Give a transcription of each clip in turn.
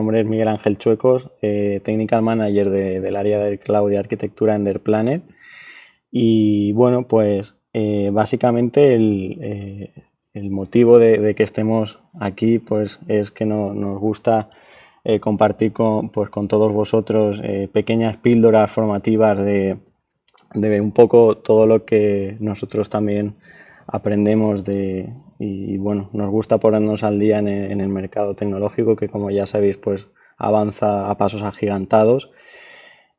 nombre es Miguel Ángel Chuecos, Technical Manager del área de Cloud y Arquitectura en Planet. Y bueno, pues básicamente el motivo de que estemos aquí pues es que nos gusta compartir pues, con todos vosotros pequeñas píldoras formativas de un poco todo lo que nosotros también aprendemos y bueno, nos gusta ponernos al día en el mercado tecnológico que como ya sabéis pues avanza a pasos agigantados.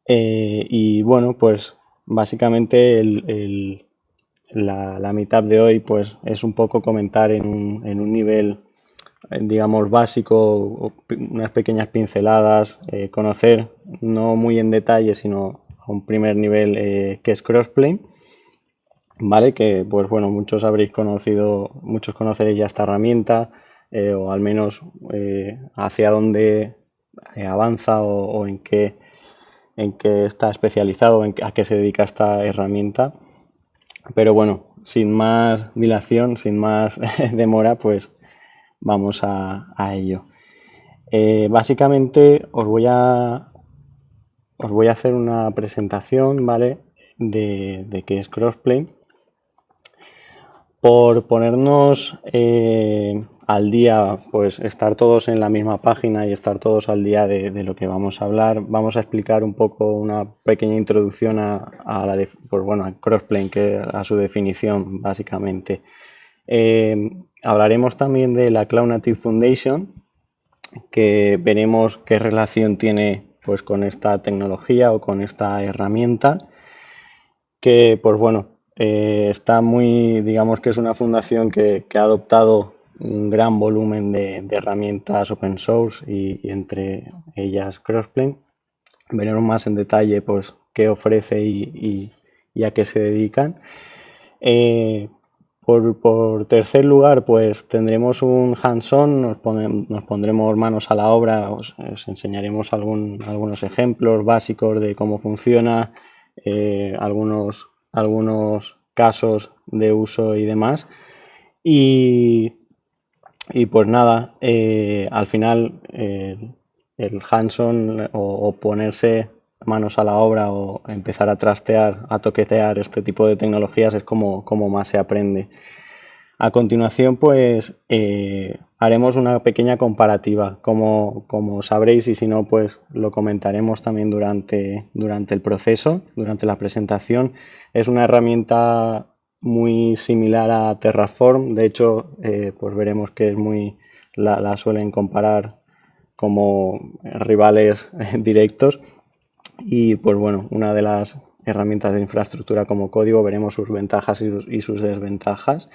Y bueno, pues básicamente la mitad de hoy pues es un poco comentar en un nivel digamos básico, unas pequeñas pinceladas, conocer no muy en detalle sino a un primer nivel qué es Crossplane, ¿vale? Que pues bueno, muchos habréis conocido, muchos conoceréis ya esta herramienta o al menos hacia dónde avanza o en qué está especializado, a qué se dedica esta herramienta. Pero bueno, sin más dilación, sin más demora, pues vamos a ello. Básicamente os voy a hacer una presentación, ¿vale? De qué es Crossplane. Por ponernos al día, pues estar todos en la misma página y estar todos al día de lo que vamos a hablar, vamos a explicar un poco una pequeña introducción pues bueno, a Crossplane, que a su definición básicamente. Hablaremos también de la Cloud Native Foundation, que veremos qué relación tiene pues con esta tecnología o con esta herramienta, que pues bueno, está muy, digamos que es una fundación que ha adoptado un gran volumen de herramientas open source y entre ellas Crossplane. Veremos más en detalle pues qué ofrece y a qué se dedican. Por tercer lugar, pues tendremos un hands-on, nos pondremos manos a la obra, os enseñaremos algunos ejemplos básicos de cómo funciona, algunos casos de uso y demás. Y, y pues nada, al final el hands-on o ponerse manos a la obra o empezar a trastear, a toquetear este tipo de tecnologías es como más se aprende. A continuación, pues haremos una pequeña comparativa, como sabréis, y si no, pues lo comentaremos también durante el proceso, durante la presentación. Es una herramienta muy similar a Terraform, de hecho, pues veremos que la suelen comparar como rivales directos. Y pues bueno, una de las herramientas de infraestructura como código, veremos sus ventajas y sus desventajas.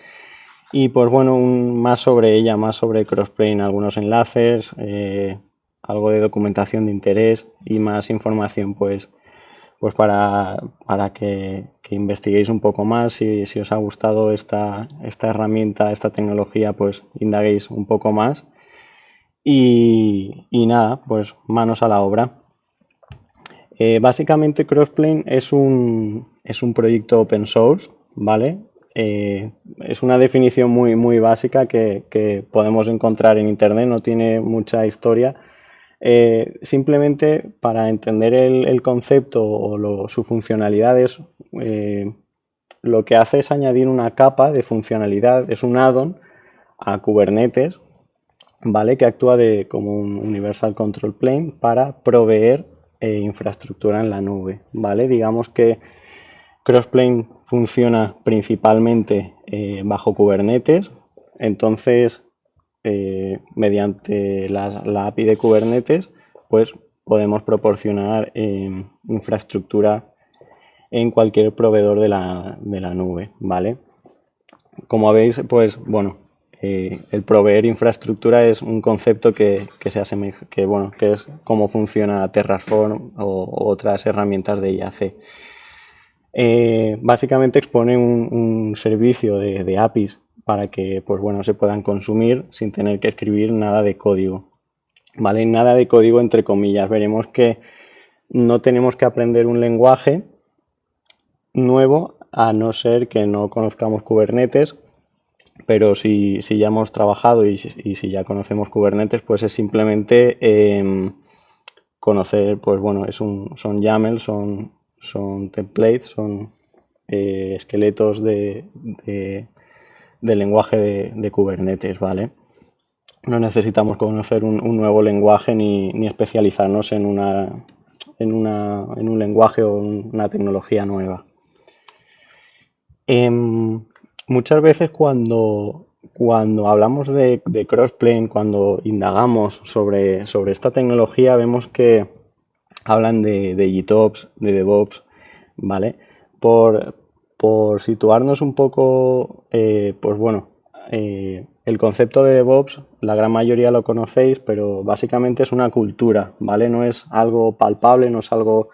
Y pues bueno, más sobre ella, más sobre Crossplane, algunos enlaces, algo de documentación de interés y más información pues para que investiguéis un poco más. Si os ha gustado esta herramienta, esta tecnología, pues indaguéis un poco más. Y nada, pues manos a la obra. Básicamente Crossplane es un proyecto open source, ¿vale? Es una definición muy básica que podemos encontrar en internet, no tiene mucha historia. Simplemente para entender el concepto o su funcionalidad lo que hace es añadir una capa de funcionalidad, es un add-on a Kubernetes, ¿vale? Que actúa como un Universal Control Plane para proveer infraestructura en la nube, ¿vale? Digamos que Crossplane funciona principalmente bajo Kubernetes, entonces mediante la API de Kubernetes pues podemos proporcionar infraestructura en cualquier proveedor de la nube, ¿vale? Como veis, pues bueno, el proveer infraestructura es un concepto que se asemeja, que es cómo funciona Terraform o otras herramientas de IAC. Básicamente expone un servicio de APIs para que pues bueno, se puedan consumir sin tener que escribir nada de código, ¿vale? Nada de código entre comillas. Veremos que no tenemos que aprender un lenguaje nuevo a no ser que no conozcamos Kubernetes pero si ya hemos trabajado y si ya conocemos Kubernetes, pues es simplemente conocer, pues bueno, son YAML, son templates, son esqueletos de lenguaje de Kubernetes, ¿vale? No necesitamos conocer un nuevo lenguaje ni especializarnos en un lenguaje o una tecnología nueva. Em, Muchas veces cuando hablamos de Crossplane, cuando indagamos sobre esta tecnología, vemos que hablan de GitOps, de DevOps, ¿vale? Por, por situarnos un poco, pues bueno, el concepto de DevOps, la gran mayoría lo conocéis, pero básicamente es una cultura, ¿vale? No es algo palpable, no es algo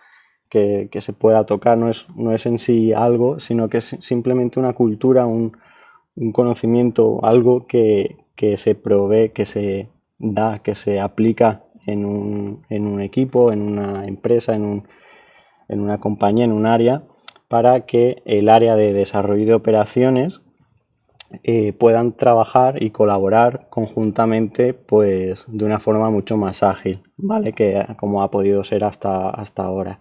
que se pueda tocar, no es en sí algo, sino que es simplemente una cultura, un conocimiento, algo que se provee, que se da, que se aplica en un equipo, en una empresa, en una compañía, en un área, para que el área de desarrollo de operaciones puedan trabajar y colaborar conjuntamente, pues de una forma mucho más ágil, ¿vale? Que como ha podido ser hasta ahora.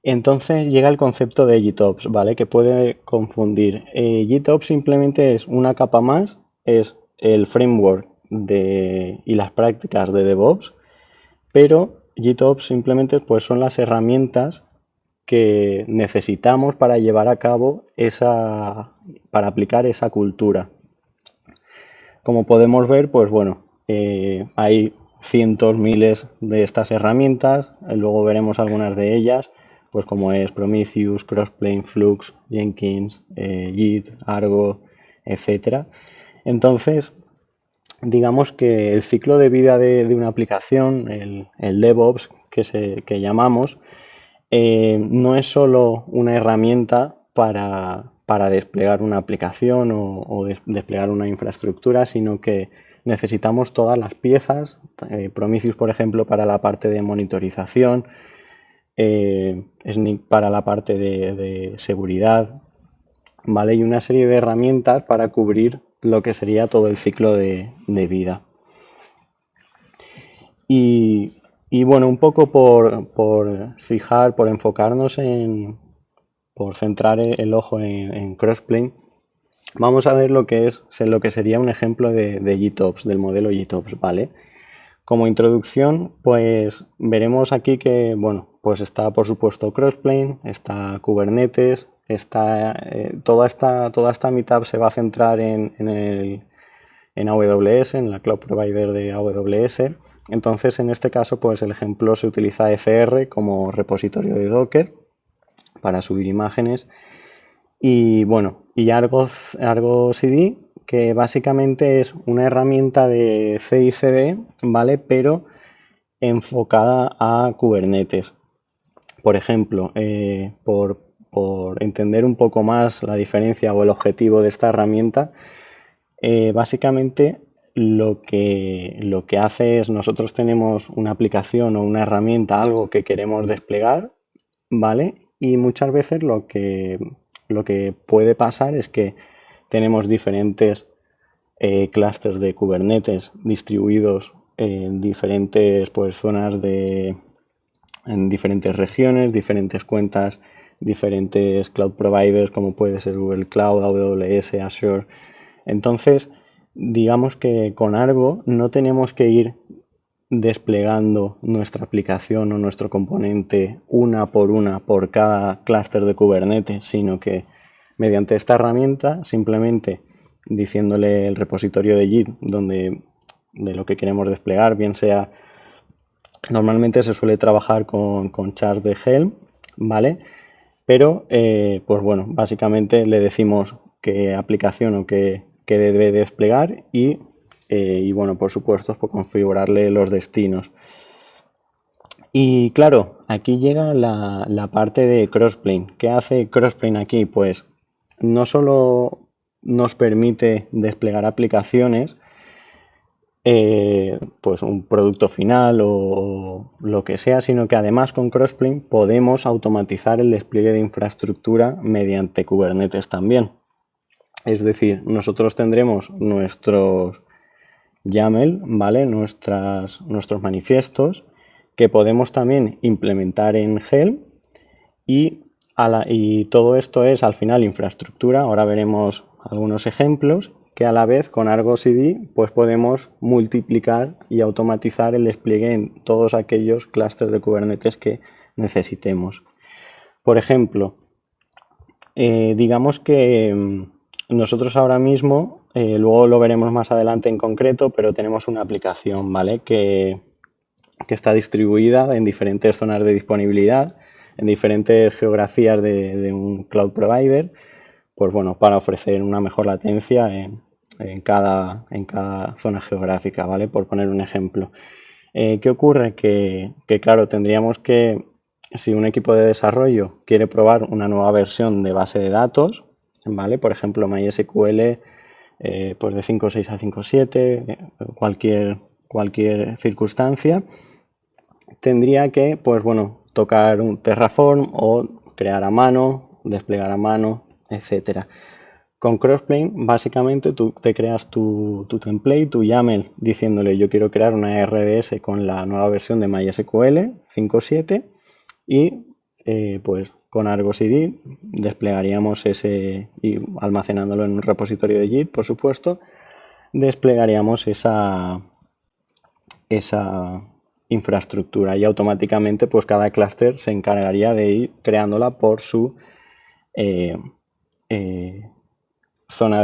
Entonces llega el concepto de GitOps, ¿vale? Que puede confundir. GitOps simplemente es una capa más, es el framework y las prácticas de DevOps, pero GitOps simplemente pues, son las herramientas que necesitamos para llevar a cabo para aplicar esa cultura. Como podemos ver, pues bueno, hay cientos, miles de estas herramientas, luego veremos algunas de ellas, pues como es Prometheus, Crossplane, Flux, Jenkins, Git, Argo, etcétera. Entonces, digamos que el ciclo de vida de una aplicación, el DevOps que llamamos, no es solo una herramienta para desplegar una aplicación o desplegar una infraestructura, sino que necesitamos todas las piezas. Prometheus, por ejemplo, para la parte de monitorización, Snyk para la parte de seguridad, ¿vale? Y una serie de herramientas para cubrir lo que sería todo el ciclo de vida. Y bueno, un poco por enfocarnos por centrar el ojo en Crossplane, vamos a ver lo que sería un ejemplo de GitOps, del modelo GitOps, ¿vale? Como introducción, pues veremos aquí que, bueno, pues está por supuesto Crossplane, está Kubernetes, toda esta meetup se va a centrar en AWS, en la cloud provider de AWS. Entonces, en este caso, pues el ejemplo se utiliza ECR como repositorio de Docker para subir imágenes. Y bueno, y Argo CD, que básicamente es una herramienta de CI/CD, ¿vale? Pero enfocada a Kubernetes. Por ejemplo, por entender un poco más la diferencia o el objetivo de esta herramienta, básicamente lo que hace es nosotros tenemos una aplicación o una herramienta, algo que queremos desplegar, ¿vale? Y muchas veces lo que puede pasar es que tenemos diferentes clústeres de Kubernetes distribuidos en diferentes pues, zonas en diferentes regiones, diferentes cuentas, diferentes cloud providers como puede ser Google Cloud, AWS, Azure. Entonces, digamos que con Argo no tenemos que ir desplegando nuestra aplicación o nuestro componente una por cada clúster de Kubernetes, sino que mediante esta herramienta, simplemente diciéndole el repositorio de Git de lo que queremos desplegar, bien sea, normalmente se suele trabajar con chars de Helm, ¿vale? Pero, pues bueno, básicamente le decimos qué aplicación o qué debe desplegar y bueno, por supuesto, por configurarle los destinos. Y claro, aquí llega la parte de Crossplane. ¿Qué hace Crossplane aquí? Pues no solo nos permite desplegar aplicaciones, pues un producto final o lo que sea, sino que además con Crossplane podemos automatizar el despliegue de infraestructura mediante Kubernetes también. Es decir, nosotros tendremos nuestros YAML, ¿vale? Nuestros manifiestos que podemos también implementar en Helm y todo esto es al final infraestructura. Ahora veremos algunos ejemplos que a la vez con Argo CD pues podemos multiplicar y automatizar el despliegue en todos aquellos clústeres de Kubernetes que necesitemos. Por ejemplo, digamos que nosotros ahora mismo, luego lo veremos más adelante en concreto, pero tenemos una aplicación, ¿vale? Que está distribuida en diferentes zonas de disponibilidad, en diferentes geografías de un cloud provider, pues bueno, para ofrecer una mejor latencia en cada zona geográfica, ¿vale? Por poner un ejemplo. ¿Qué ocurre? Que claro, tendríamos que, si un equipo de desarrollo quiere probar una nueva versión de base de datos, ¿vale? Por ejemplo, MySQL, pues de 5.6 a 5.7, cualquier circunstancia, tendría que, pues bueno, tocar un Terraform o crear a mano, desplegar a mano, etcétera. Con Crossplane, básicamente tú te creas tu template, tu YAML, diciéndole yo quiero crear una RDS con la nueva versión de MySQL 5.7 y pues con Argo CD desplegaríamos ese, y almacenándolo en un repositorio de Git, por supuesto, desplegaríamos esa infraestructura y automáticamente pues cada clúster se encargaría de ir creándola por su zona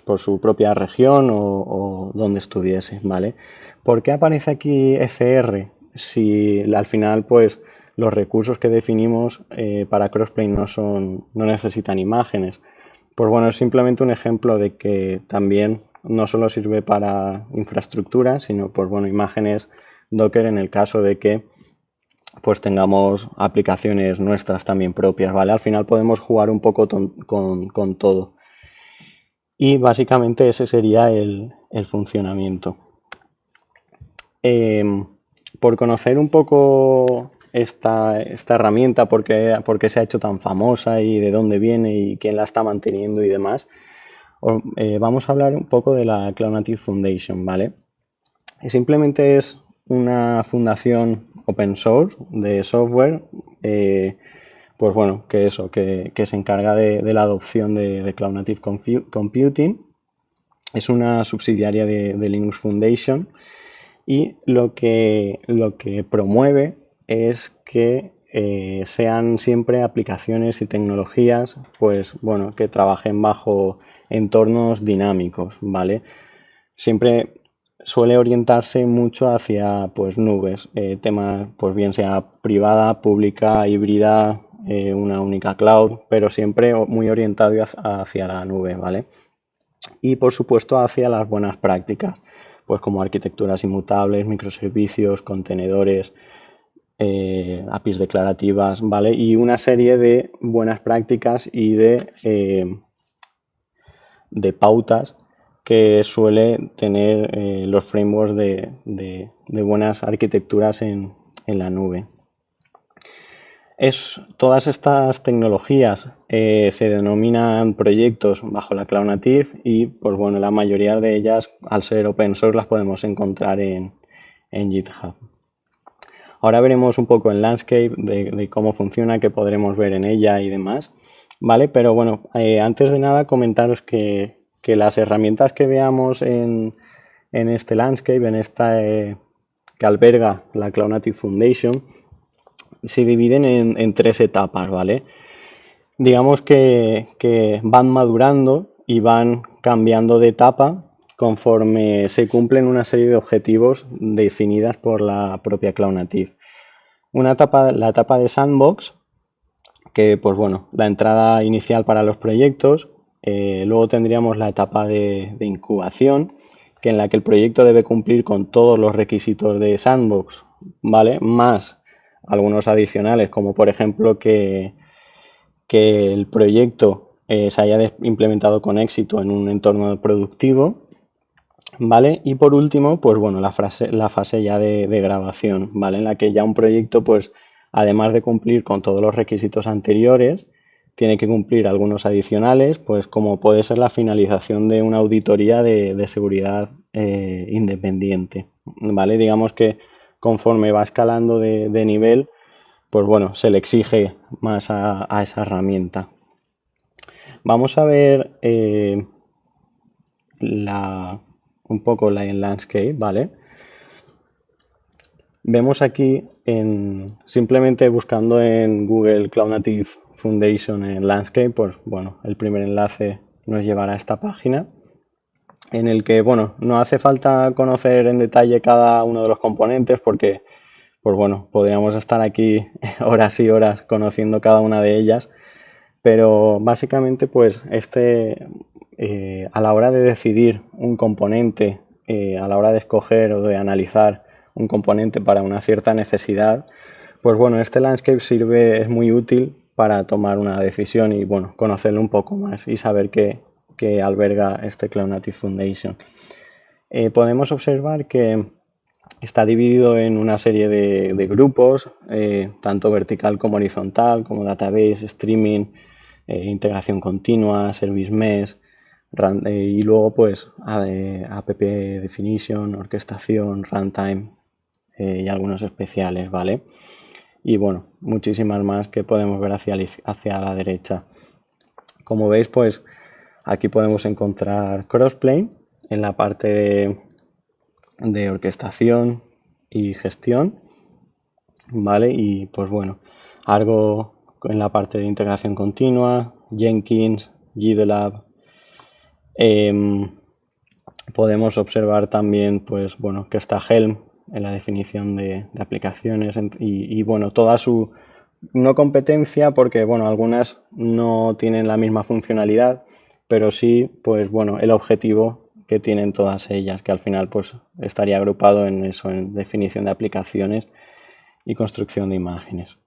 por su propia región o donde estuviese, ¿vale? ¿Por qué aparece aquí ECR? Si al final pues los recursos que definimos para Crossplane no necesitan imágenes. Pues bueno, es simplemente un ejemplo de que también no solo sirve para infraestructura, sino pues bueno, imágenes Docker en el caso de que pues tengamos aplicaciones nuestras también propias, ¿vale? Al final podemos jugar un poco con todo. Y básicamente ese sería el funcionamiento. Por conocer un poco esta herramienta, por qué se ha hecho tan famosa y de dónde viene y quién la está manteniendo y demás, vamos a hablar un poco de la Cloud Native Foundation, ¿vale? Simplemente es una fundación open source de software, pues bueno, que se encarga de la adopción de Cloud Native Computing. Es una subsidiaria de Linux Foundation y lo que promueve es que sean siempre aplicaciones y tecnologías, pues bueno, que trabajen bajo entornos dinámicos, ¿vale? Siempre suele orientarse mucho hacia pues nubes, temas pues bien sea privada, pública, híbrida, una única cloud, pero siempre muy orientado hacia la nube, ¿vale? Y por supuesto hacia las buenas prácticas, pues como arquitecturas inmutables, microservicios, contenedores, APIs declarativas, ¿vale? Y una serie de buenas prácticas y de pautas que suele tener los frameworks de buenas arquitecturas en la nube. Todas estas tecnologías se denominan proyectos bajo la Cloud Native y pues bueno, la mayoría de ellas al ser open source las podemos encontrar en GitHub. Ahora veremos un poco el landscape de cómo funciona, qué podremos ver en ella y demás, ¿vale? Pero bueno, antes de nada comentaros que las herramientas que veamos en este landscape, en esta que alberga la Cloud Native Foundation, se dividen en tres etapas, ¿vale? Digamos que van madurando y van cambiando de etapa conforme se cumplen una serie de objetivos definidas por la propia Cloud Native. La etapa de sandbox, que pues bueno, la entrada inicial para los proyectos. Luego tendríamos la etapa de incubación, que en la que el proyecto debe cumplir con todos los requisitos de sandbox, ¿vale? Más algunos adicionales, como por ejemplo que el proyecto se haya implementado con éxito en un entorno productivo, ¿vale? Y por último, pues bueno, la fase ya de grabación, ¿vale? En la que ya un proyecto, pues además de cumplir con todos los requisitos anteriores, tiene que cumplir algunos adicionales, pues como puede ser la finalización de una auditoría de seguridad independiente, ¿vale? Digamos que conforme va escalando de nivel, pues bueno, se le exige más a esa herramienta. Vamos a ver un poco el landscape, ¿vale? Vemos aquí, simplemente buscando en Google Cloud Native Foundation en Landscape, pues bueno, el primer enlace nos llevará a esta página en el que, bueno, no hace falta conocer en detalle cada uno de los componentes porque, pues bueno, podríamos estar aquí horas y horas conociendo cada una de ellas, pero básicamente, pues a la hora de decidir un componente, a la hora de escoger o de analizar un componente para una cierta necesidad, pues bueno, este landscape es muy útil para tomar una decisión y bueno, conocerlo un poco más y saber qué alberga este Cloud Native Foundation. Podemos observar que está dividido en una serie de grupos, tanto vertical como horizontal, como database, streaming, integración continua, service mesh, y luego pues app definition, orquestación, runtime y algunos especiales, ¿vale? Y bueno, muchísimas más que podemos ver hacia la derecha. Como veis, pues aquí podemos encontrar Crossplane en la parte de orquestación y gestión, ¿vale? Y pues bueno, Argo en la parte de integración continua, Jenkins, GitLab. Podemos observar también, pues bueno, que está Helm en la definición de aplicaciones y bueno, toda su no competencia, porque bueno, algunas no tienen la misma funcionalidad, pero sí, pues bueno, el objetivo que tienen todas ellas, que al final pues estaría agrupado en eso, en definición de aplicaciones y construcción de imágenes.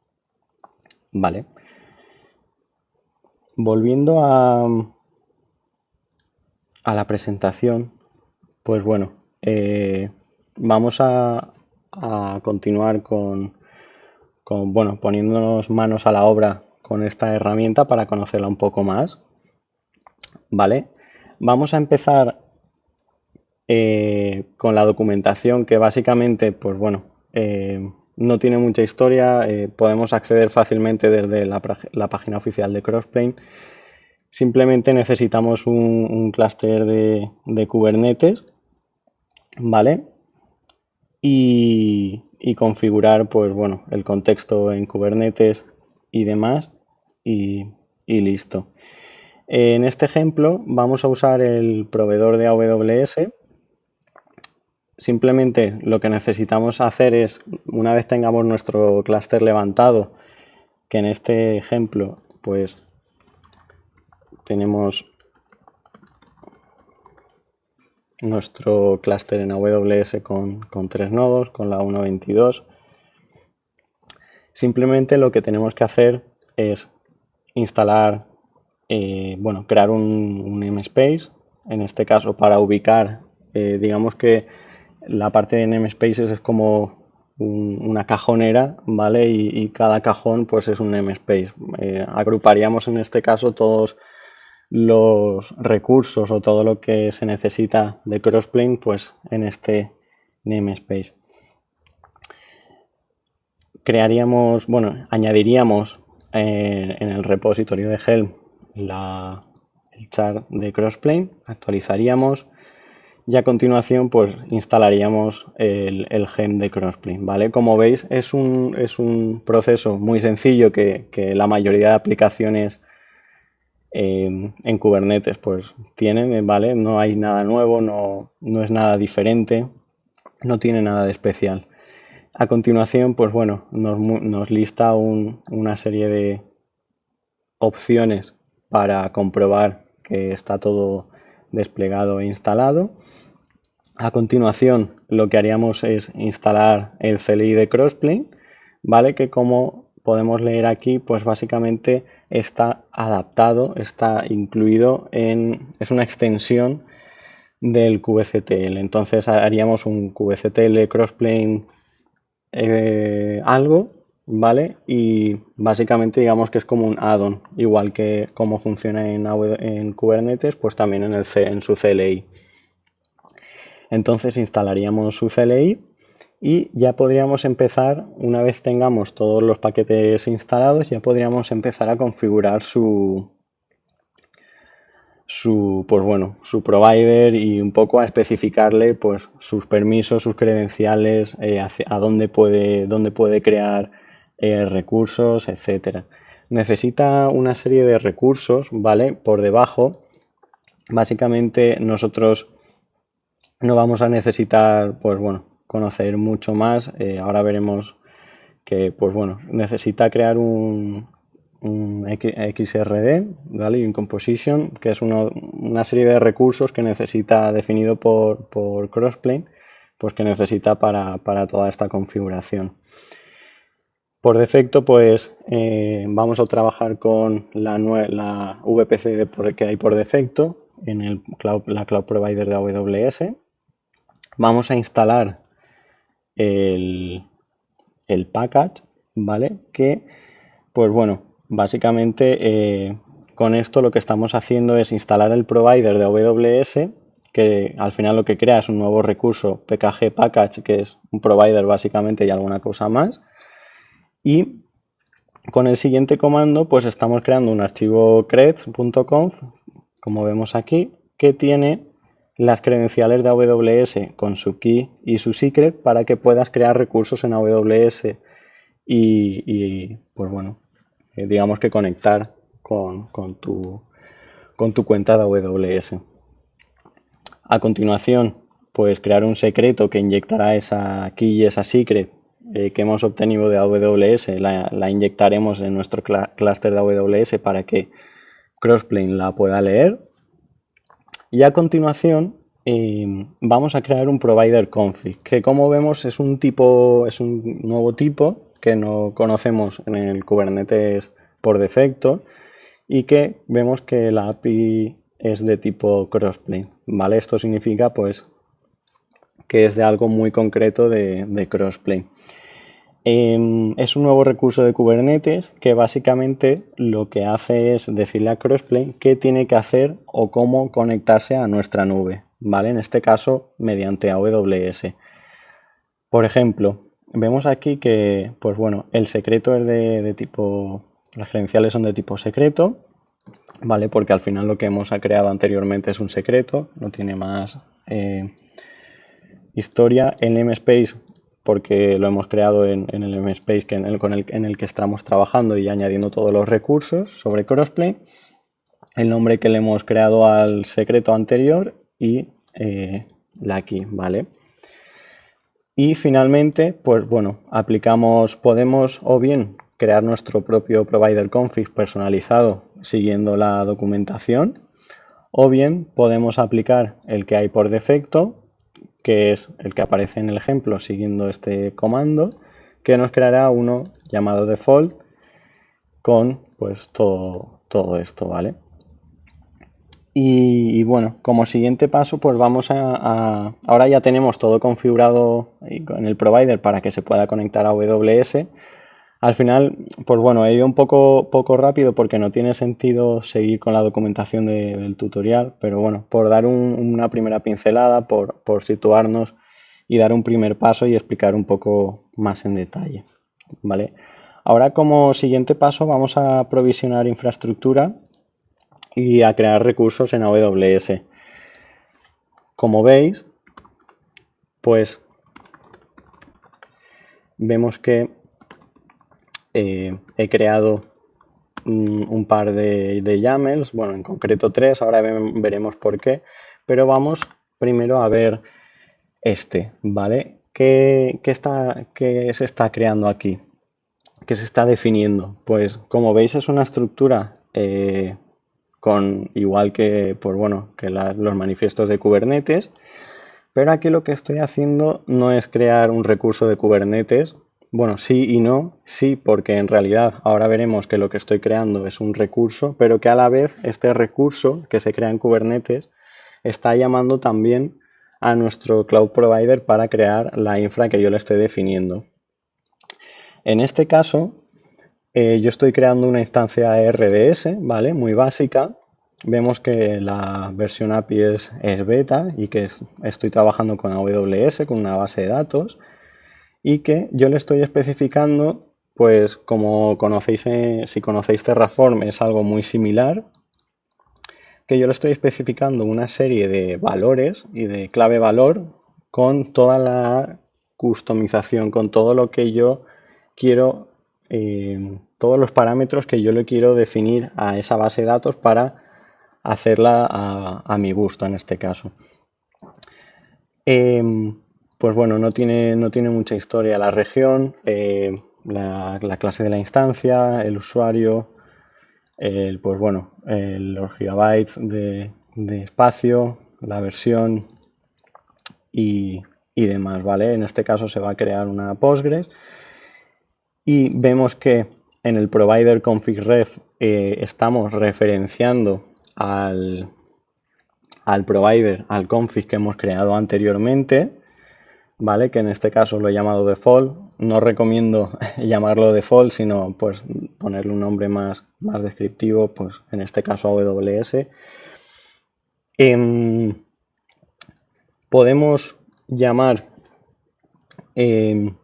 Vale. Volviendo a la presentación, pues bueno, vamos a continuar bueno, poniéndonos manos a la obra con esta herramienta para conocerla un poco más. Vale, vamos a empezar con la documentación que básicamente, pues bueno, no tiene mucha historia, podemos acceder fácilmente desde la página oficial de Crossplane. Simplemente necesitamos un clúster de Kubernetes, ¿vale? Y configurar, pues bueno, el contexto en Kubernetes y demás, y listo. En este ejemplo vamos a usar el proveedor de AWS. Simplemente lo que necesitamos hacer es, una vez tengamos nuestro clúster levantado, que en este ejemplo pues tenemos nuestro clúster en AWS con 3 nodos, con la 1.22. Simplemente lo que tenemos que hacer es instalar, bueno, crear un namespace, en este caso para ubicar, digamos que la parte de namespaces es como una cajonera, ¿vale? Y cada cajón pues es un namespace. Agruparíamos en este caso todos los recursos o todo lo que se necesita de Crossplane pues en este namespace. Crearíamos, bueno, añadiríamos en el repositorio de Helm el char de Crossplane, actualizaríamos y a continuación pues instalaríamos el gem de Crossplane, ¿vale? Como veis es un proceso muy sencillo que la mayoría de aplicaciones en Kubernetes pues tienen, ¿vale? No hay nada nuevo, no es nada diferente, no tiene nada de especial. A continuación, pues bueno, nos lista una serie de opciones para comprobar que está todo desplegado e instalado. A continuación, lo que haríamos es instalar el CLI de Crossplane, ¿vale? Que como podemos leer aquí, pues básicamente está adaptado, está incluido es una extensión del kubectl. Entonces haríamos un kubectl Crossplane algo ¿vale? Y básicamente digamos que es como un add-on, igual que como funciona en Kubernetes, pues también en su CLI. Entonces instalaríamos su CLI y ya podríamos empezar, una vez tengamos todos los paquetes instalados, ya podríamos empezar a configurar pues bueno, su provider y un poco a especificarle pues sus permisos, sus credenciales, a dónde puede crear recursos, etcétera. Necesita una serie de recursos, ¿vale? Por debajo. Básicamente nosotros no vamos a necesitar, pues bueno, conocer mucho más. Ahora veremos que, pues bueno, necesita crear un XRD, ¿vale? Y un composition, que es una serie de recursos que necesita definido por Crossplane, pues que necesita para toda esta configuración. Por defecto, pues vamos a trabajar con la VPC que hay por defecto en la Cloud Provider de AWS. Vamos a instalar el package, ¿vale? Que, pues bueno, básicamente con esto lo que estamos haciendo es instalar el provider de AWS, que al final lo que crea es un nuevo recurso pkg package, que es un provider básicamente y alguna cosa más. Y con el siguiente comando, pues estamos creando un archivo creds.conf, como vemos aquí, que tiene las credenciales de AWS con su key y su secret para que puedas crear recursos en AWS pues bueno, digamos que conectar con tu cuenta de AWS. A continuación, pues crear un secreto que inyectará esa key y esa secret que hemos obtenido de AWS, la inyectaremos en nuestro clúster de AWS para que Crossplane la pueda leer. Y a continuación vamos a crear un provider config, que como vemos es un nuevo tipo que no conocemos en el Kubernetes por defecto y que vemos que la API es de tipo Crossplane, ¿vale? Esto significa pues que es de algo muy concreto de Crossplane. Es un nuevo recurso de Kubernetes que básicamente lo que hace es decirle a Crossplane qué tiene que hacer o cómo conectarse a nuestra nube, ¿vale? En este caso, mediante AWS. Por ejemplo, vemos aquí que, pues bueno, el secreto es de tipo, las credenciales son de tipo secreto, ¿vale? Porque al final lo que hemos creado anteriormente es un secreto, no tiene más historia. El namespace, porque lo hemos creado en el namespace en el que estamos trabajando y añadiendo todos los recursos sobre Crossplane. El nombre que le hemos creado al secreto anterior y la key, ¿vale? Y finalmente, pues bueno, podemos o bien crear nuestro propio provider config personalizado siguiendo la documentación, o bien podemos aplicar el que hay por defecto, que es el que aparece en el ejemplo siguiendo este comando, que nos creará uno llamado default con pues todo esto, ¿vale? Y bueno, como siguiente paso, pues ahora ya tenemos todo configurado en el provider para que se pueda conectar a AWS. Al final, pues bueno, he ido un poco rápido porque no tiene sentido seguir con la documentación del tutorial, pero bueno, por dar una primera pincelada, por situarnos y dar un primer paso y explicar un poco más en detalle, ¿vale? Ahora, como siguiente paso, vamos a provisionar infraestructura y a crear recursos en AWS. Como veis, pues vemos que he creado un par de YAMLs, bueno, en concreto 3, ahora veremos por qué, pero vamos primero a ver ¿vale? ¿Qué se está creando aquí? ¿Qué se está definiendo? Pues como veis es una estructura igual que, pues bueno, que los manifiestos de Kubernetes, pero aquí lo que estoy haciendo no es crear un recurso de Kubernetes. Bueno, sí y no. Sí, porque en realidad ahora veremos que lo que estoy creando es un recurso, pero que a la vez este recurso que se crea en Kubernetes está llamando también a nuestro cloud provider para crear la infra que yo le estoy definiendo. En este caso, yo estoy creando una instancia RDS, ¿vale? Muy básica. Vemos que la versión API es beta y que estoy trabajando con AWS, con una base de datos, y que yo le estoy especificando, pues como conocéis, si conocéis Terraform es algo muy similar, que yo le estoy especificando una serie de valores y de clave valor con toda la customización, con todo lo que yo quiero, todos los parámetros que yo le quiero definir a esa base de datos para hacerla a mi gusto en este caso. Pues bueno, no tiene mucha historia la región, la clase de la instancia, el usuario, pues bueno, los gigabytes de espacio, la versión y demás, ¿vale? En este caso se va a crear una Postgres y vemos que en el provider config ref estamos referenciando al provider, al config que hemos creado anteriormente, ¿vale? Que en este caso lo he llamado default. No recomiendo llamarlo default, sino pues ponerle un nombre más descriptivo, pues en este caso AWS. Podemos llamar, en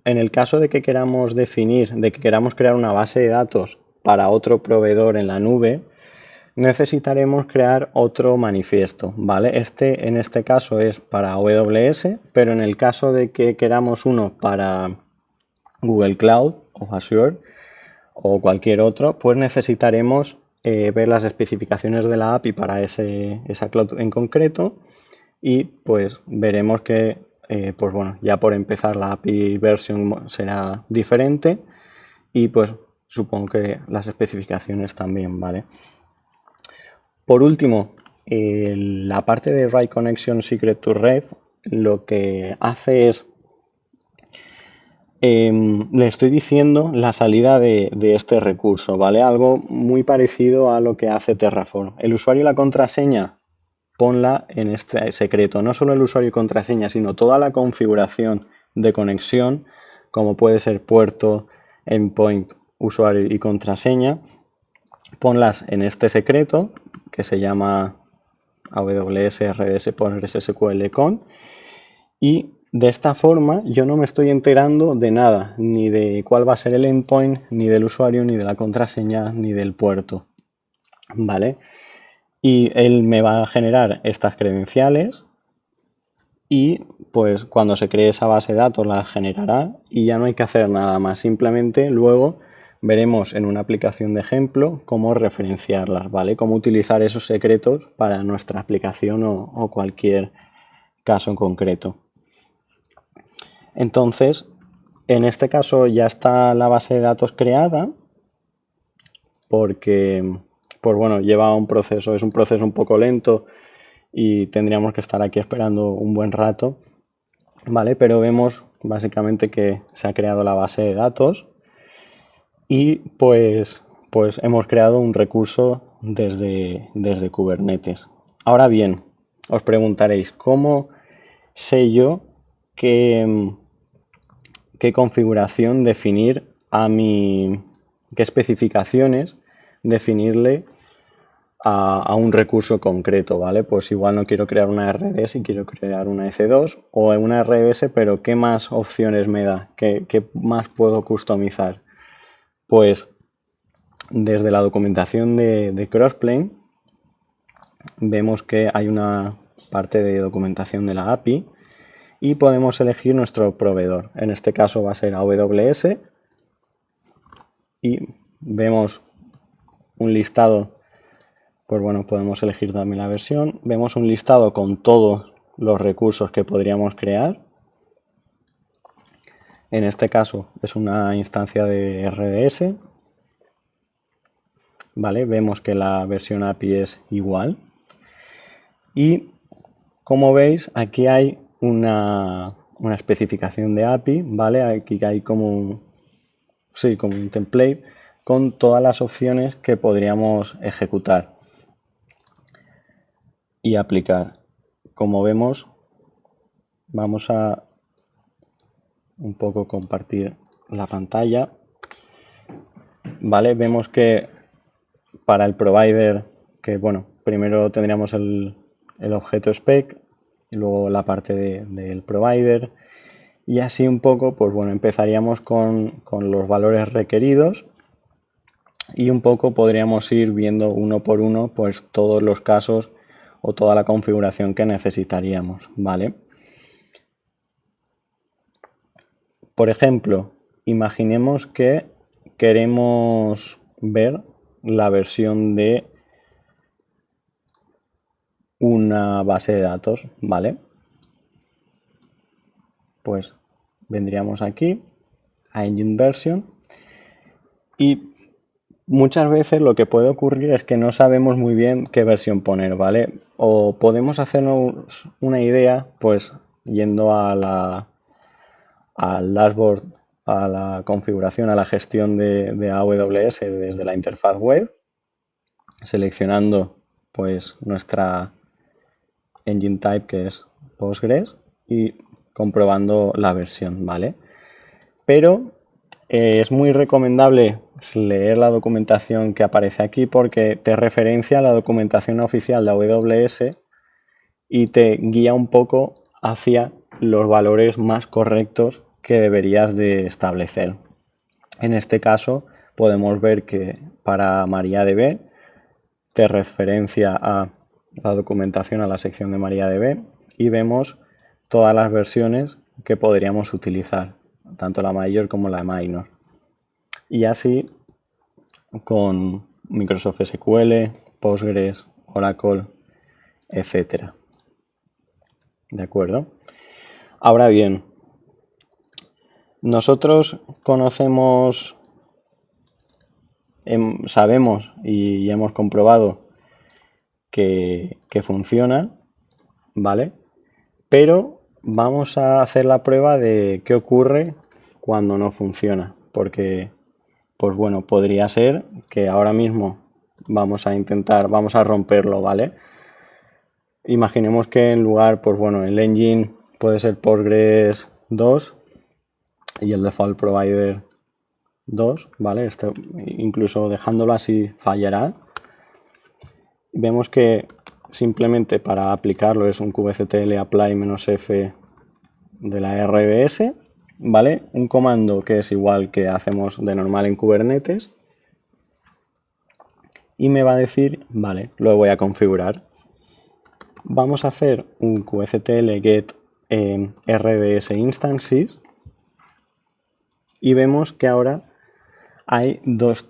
el caso de que queramos definir, de que queramos crear una base de datos para otro proveedor en la nube, necesitaremos crear otro manifiesto, ¿vale? En este caso es para AWS, pero en el caso de que queramos uno para Google Cloud o Azure o cualquier otro, pues necesitaremos ver las especificaciones de la API para esa cloud en concreto y pues veremos que, pues bueno, ya por empezar la API version será diferente y pues supongo que las especificaciones también, ¿vale? Por último, la parte de Write Connection Secret to Red lo que hace es, le estoy diciendo la salida de este recurso, ¿vale? Algo muy parecido a lo que hace Terraform. El usuario y la contraseña, ponla en este secreto. No solo el usuario y contraseña, sino toda la configuración de conexión, como puede ser puerto, endpoint, usuario y contraseña, ponlas en este secreto que se llama AWS RDS Postgres SQL con, y de esta forma yo no me estoy enterando de nada, ni de cuál va a ser el endpoint, ni del usuario, ni de la contraseña, ni del puerto, ¿vale? Y él me va a generar estas credenciales y pues cuando se cree esa base de datos las generará y ya no hay que hacer nada más, simplemente luego veremos en una aplicación de ejemplo cómo referenciarlas, ¿vale? Cómo utilizar esos secretos para nuestra aplicación o cualquier caso en concreto. Entonces, en este caso ya está la base de datos creada porque, pues bueno, lleva un proceso, es un proceso un poco lento y tendríamos que estar aquí esperando un buen rato, ¿vale? Pero vemos básicamente que se ha creado la base de datos y pues hemos creado un recurso desde Kubernetes. Ahora bien, os preguntaréis, ¿cómo sé yo qué configuración definir qué especificaciones definirle a un recurso concreto, ¿vale? Pues igual no quiero crear una RDS y quiero crear una EC2 o una RDS, pero ¿qué más opciones me da? ¿Qué más puedo customizar? Pues desde la documentación de Crossplane vemos que hay una parte de documentación de la API y podemos elegir nuestro proveedor. En este caso va a ser AWS y vemos un listado, pues bueno, podemos elegir también la versión. Vemos un listado con todos los recursos que podríamos crear. En este caso es una instancia de RDS. ¿Vale? Vemos que la versión API es igual. Y como veis, aquí hay una especificación de API, ¿vale? Aquí hay como como un template con todas las opciones que podríamos ejecutar y aplicar. Como vemos, vamos a un poco compartir la pantalla, ¿vale? Vemos que para el provider, que bueno, primero tendríamos el objeto spec, y luego la parte del provider, y así un poco, pues bueno, empezaríamos con los valores requeridos y un poco podríamos ir viendo uno por uno pues todos los casos o toda la configuración que necesitaríamos, ¿vale? Por ejemplo, imaginemos que queremos ver la versión de una base de datos, ¿vale? Pues vendríamos aquí a Engine Version y muchas veces lo que puede ocurrir es que no sabemos muy bien qué versión poner, ¿vale? O podemos hacernos una idea, pues yendo al dashboard, a la configuración, a la gestión de AWS desde la interfaz web, seleccionando pues nuestra engine type que es Postgres y comprobando la versión, ¿vale? Pero es muy recomendable leer la documentación que aparece aquí porque te referencia a la documentación oficial de AWS y te guía un poco hacia los valores más correctos que deberías de establecer. En este caso podemos ver que para MariaDB te referencia a la documentación, a la sección de MariaDB y vemos todas las versiones que podríamos utilizar, tanto la mayor como la minor. Y así con Microsoft SQL, Postgres, Oracle, etcétera. ¿De acuerdo? Ahora bien, nosotros conocemos, sabemos y hemos comprobado que funciona, ¿vale? Pero vamos a hacer la prueba de qué ocurre cuando no funciona, porque, pues bueno, podría ser que ahora mismo vamos a romperlo, ¿vale? Imaginemos que en lugar, pues bueno, el engine puede ser Postgres 2 y el default provider 2, ¿vale? Incluso dejándolo así fallará. Vemos que simplemente para aplicarlo es un kubectl apply-f de la RDS, ¿vale? Un comando que es igual que hacemos de normal en Kubernetes y me va a decir, vale, lo voy a configurar. Vamos a hacer un kubectl get RDS instances y vemos que ahora hay dos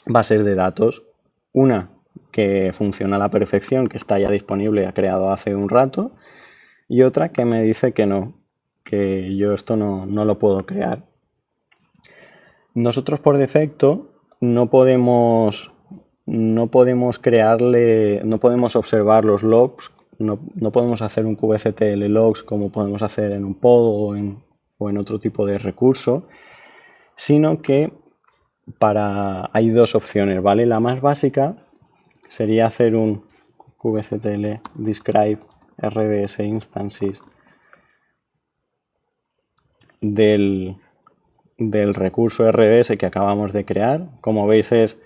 bases de datos. Una que funciona a la perfección, que está ya disponible, ha creado hace un rato, y otra que me dice que no, que yo esto no lo puedo crear. Nosotros por defecto no podemos crearle, no podemos observar los logs, no podemos hacer un kubectl logs como podemos hacer en un pod o en otro tipo de recurso, sino que hay dos opciones, ¿vale? La más básica sería hacer un kubectl describe RDS instances del recurso RDS que acabamos de crear. Como veis es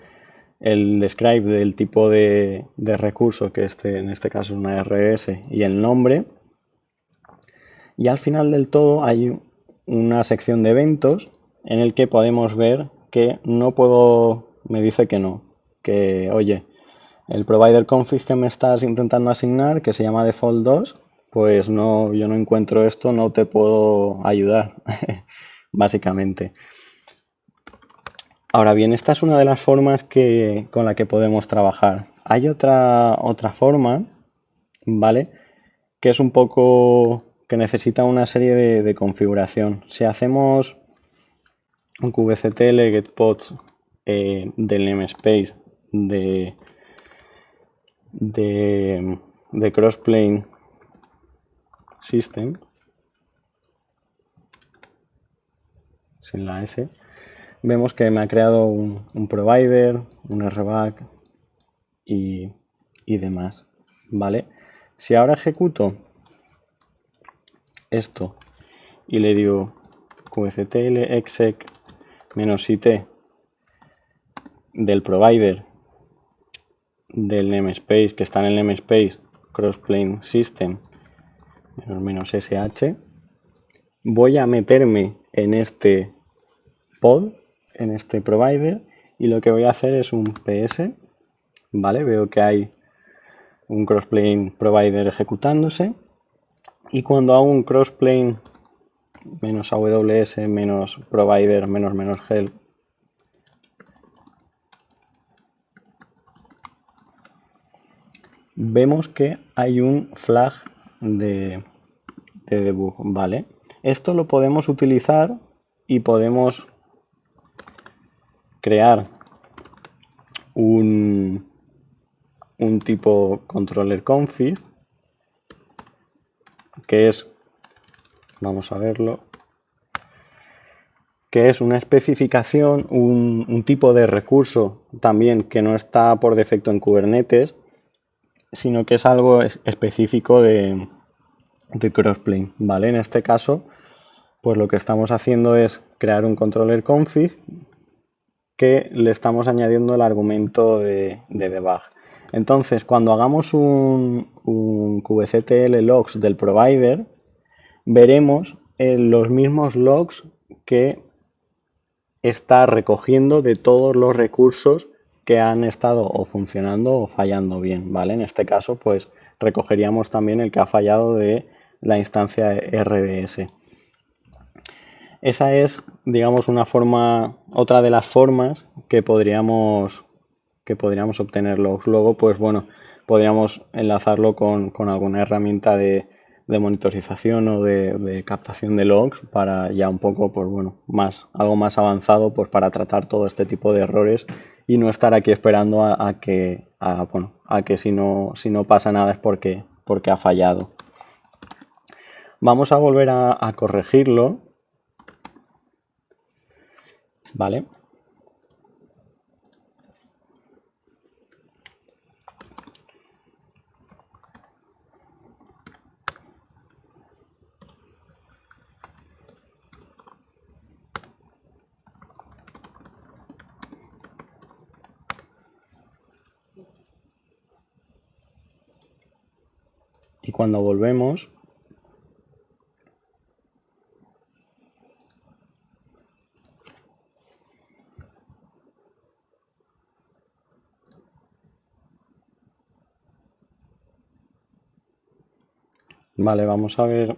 el describe del tipo de recurso que en este caso es una RDS y el nombre. Y al final del todo hay una sección de eventos en el que podemos ver que no puedo, me dice que no, que oye, el provider config que me estás intentando asignar, que se llama default 2, pues no, yo no encuentro esto, no te puedo ayudar, básicamente. Ahora bien, esta es una de las formas con la que podemos trabajar. Hay otra forma, ¿vale? Que es un poco que necesita una serie de configuración. Si hacemos un kubectl getPods del namespace de Crossplane System, sin la S, vemos que me ha creado un provider, un RBAC y demás, ¿vale? Si ahora ejecuto esto y le digo kubectl exec -it del provider del namespace que está en el namespace crossplane system -sh, voy a meterme en este pod, en este provider, y lo que voy a hacer es un ps, ¿vale? Veo que hay un crossplane provider ejecutándose, y cuando hago un crossplane -aws provider -help, vemos que hay un flag de debug, ¿vale? Esto lo podemos utilizar y podemos crear un tipo controller config que es, vamos a verlo, que es una especificación, un tipo de recurso también que no está por defecto en Kubernetes, sino que es algo específico de crossplane, ¿vale? En este caso, pues lo que estamos haciendo es crear un controller config que le estamos añadiendo el argumento de debug. Entonces, cuando hagamos un kubectl logs del provider, veremos los mismos logs que está recogiendo de todos los recursos que han estado o funcionando o fallando bien, ¿vale? En este caso, pues recogeríamos también el que ha fallado de la instancia RDS. Esa es, digamos, otra de las formas que podríamos obtener logs. Luego, pues bueno, podríamos enlazarlo con alguna herramienta de monitorización o de captación de logs para ya un poco, pues bueno, algo más avanzado, pues para tratar todo este tipo de errores y no estar aquí esperando a que si no pasa nada es porque ha fallado. Vamos a volver a corregirlo, ¿vale? Y cuando volvemos, vale, vamos a ver.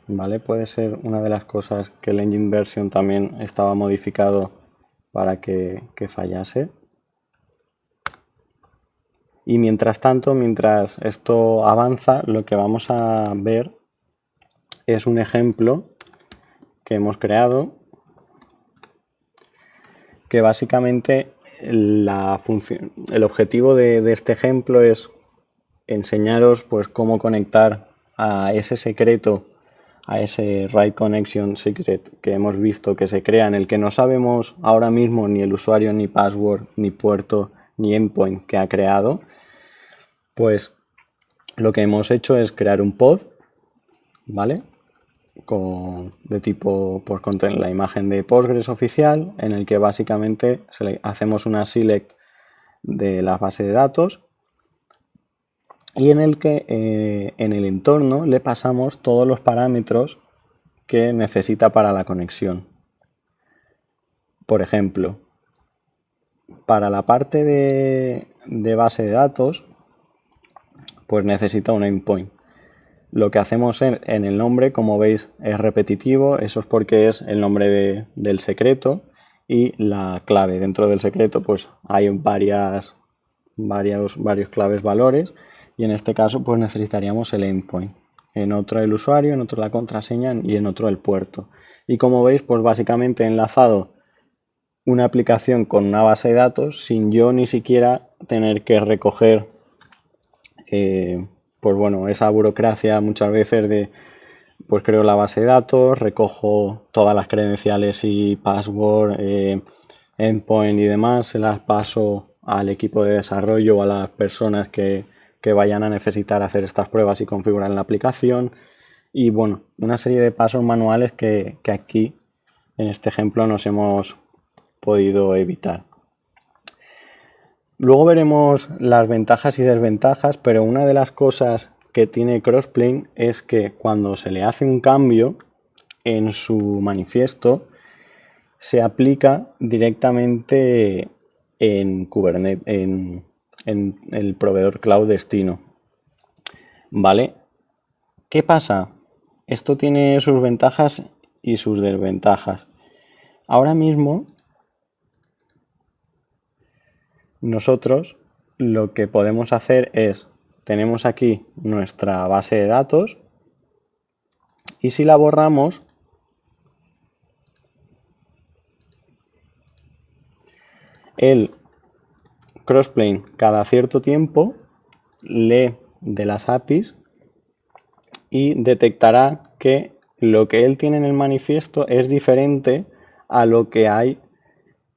Vale, puede ser una de las cosas que el engine version también estaba modificado para que fallase. Y mientras tanto, mientras esto avanza, lo que vamos a ver es un ejemplo que hemos creado que básicamente el objetivo de este ejemplo es enseñaros pues cómo conectar a ese secreto, a ese write connection secret que hemos visto que se crea, en el que no sabemos ahora mismo ni el usuario, ni password, ni puerto, ni endpoint que ha creado. Pues lo que hemos hecho es crear un pod, ¿vale? De tipo, pues contener la imagen de Postgres oficial, en el que básicamente hacemos una select de la base de datos y en el que en el entorno le pasamos todos los parámetros que necesita para la conexión. Por ejemplo, para la parte de base de datos, pues necesita un endpoint. Lo que hacemos en el nombre, como veis, es repetitivo. Eso es porque es el nombre del secreto y la clave. Dentro del secreto pues hay varios claves valores y en este caso pues necesitaríamos el endpoint. En otro el usuario, en otro la contraseña y en otro el puerto. Y como veis, pues básicamente he enlazado una aplicación con una base de datos sin yo ni siquiera tener que recoger pues bueno, esa burocracia muchas veces de pues creo la base de datos, recojo todas las credenciales y password, endpoint y demás, se las paso al equipo de desarrollo o a las personas que que vayan a necesitar hacer estas pruebas y configurar la aplicación. Y bueno, una serie de pasos manuales que aquí en este ejemplo nos hemos podido evitar. Luego veremos las ventajas y desventajas, pero una de las cosas que tiene Crossplane es que cuando se le hace un cambio en su manifiesto, se aplica directamente en Kubernetes, en el proveedor cloud destino. ¿Vale? ¿Qué pasa? Esto tiene sus ventajas y sus desventajas. Ahora mismo nosotros lo que podemos hacer es, tenemos aquí nuestra base de datos y si la borramos, el Crossplane cada cierto tiempo lee de las APIs y detectará que lo que él tiene en el manifiesto es diferente a lo que hay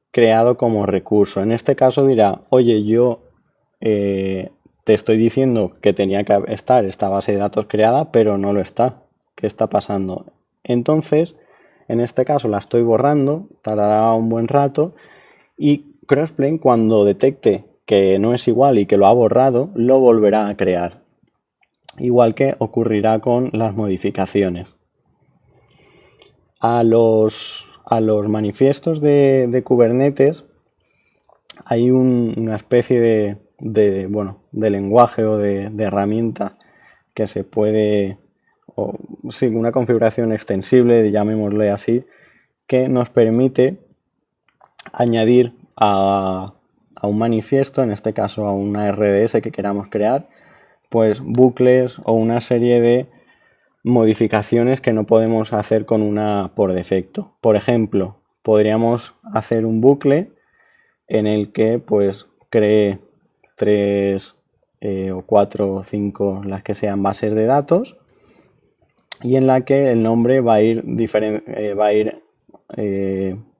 creado como recurso. En este caso dirá, oye, yo te estoy diciendo que tenía que estar esta base de datos creada, pero no lo está. ¿Qué está pasando? Entonces, en este caso la estoy borrando, tardará un buen rato y Crossplane cuando detecte que no es igual y que lo ha borrado, lo volverá a crear. Igual que ocurrirá con las modificaciones. A los manifiestos de Kubernetes hay una especie de lenguaje o de herramienta que se puede, sí, una configuración extensible, llamémosle así, que nos permite añadir a un manifiesto, en este caso a una RDS que queramos crear, pues bucles o una serie de modificaciones que no podemos hacer con una por defecto. Por ejemplo, podríamos hacer un bucle en el que pues cree 3 o 4 o 5, las que sean bases de datos, y en la que el nombre va a ir,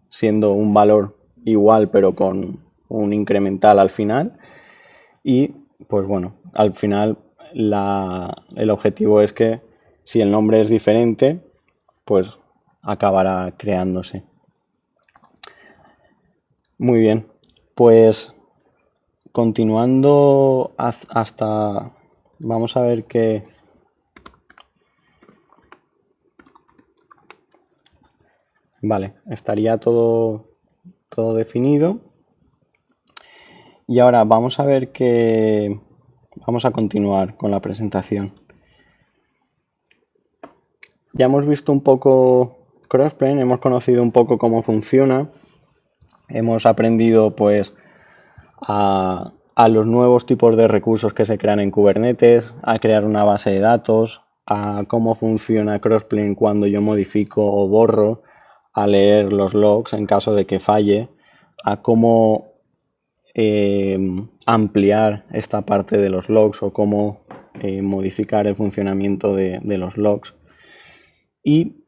siendo un valor igual pero con un incremental al final. Y pues bueno, al final el objetivo es que si el nombre es diferente, pues acabará creándose. Muy bien, pues continuando hasta, vamos a ver que vale, estaría todo definido. Y ahora vamos a ver que vamos a continuar con la presentación. Ya hemos visto un poco Crossplane, hemos conocido un poco cómo funciona, hemos aprendido pues a los nuevos tipos de recursos que se crean en Kubernetes, a crear una base de datos, a cómo funciona Crossplane cuando yo modifico o borro, a leer los logs en caso de que falle, a cómo ampliar esta parte de los logs o cómo modificar el funcionamiento de los logs. Y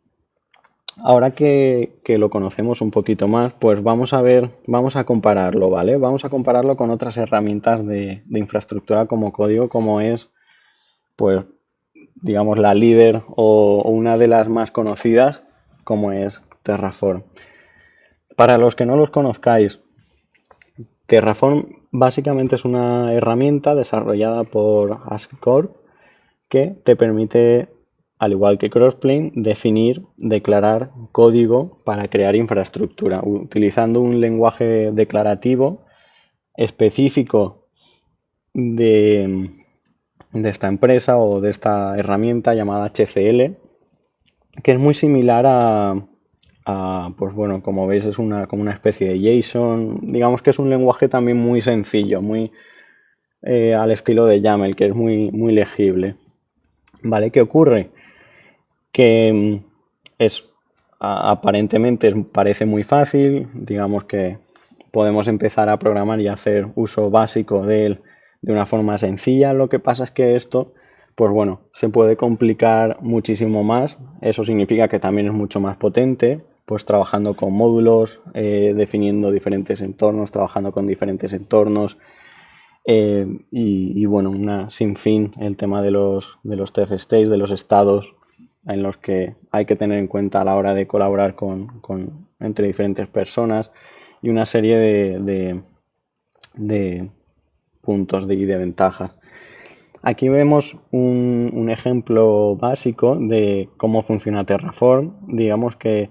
ahora que lo conocemos un poquito más, pues vamos a compararlo, ¿vale? Vamos a compararlo con otras herramientas de infraestructura como código, como es, pues, digamos, la líder o una de las más conocidas, como es Terraform. Para los que no los conozcáis, Terraform básicamente es una herramienta desarrollada por AskCorp que te permite, al igual que Crossplane, declarar código para crear infraestructura, utilizando un lenguaje declarativo específico de esta empresa o de esta herramienta llamada HCL, que es muy similar pues bueno, como veis es como una especie de JSON, digamos que es un lenguaje también muy sencillo, muy al estilo de YAML, que es muy legible. ¿Vale? ¿Qué ocurre? Que aparentemente parece muy fácil, digamos que podemos empezar a programar y hacer uso básico de él de una forma sencilla. Lo que pasa es que esto, pues bueno, se puede complicar muchísimo más. Eso significa que también es mucho más potente, pues trabajando con módulos, definiendo diferentes entornos, trabajando con diferentes entornos, y bueno, una sinfín el tema de los TF states, de los estados en los que hay que tener en cuenta a la hora de colaborar entre diferentes personas y una serie de puntos y de ventajas. Aquí vemos un ejemplo básico de cómo funciona Terraform. Digamos que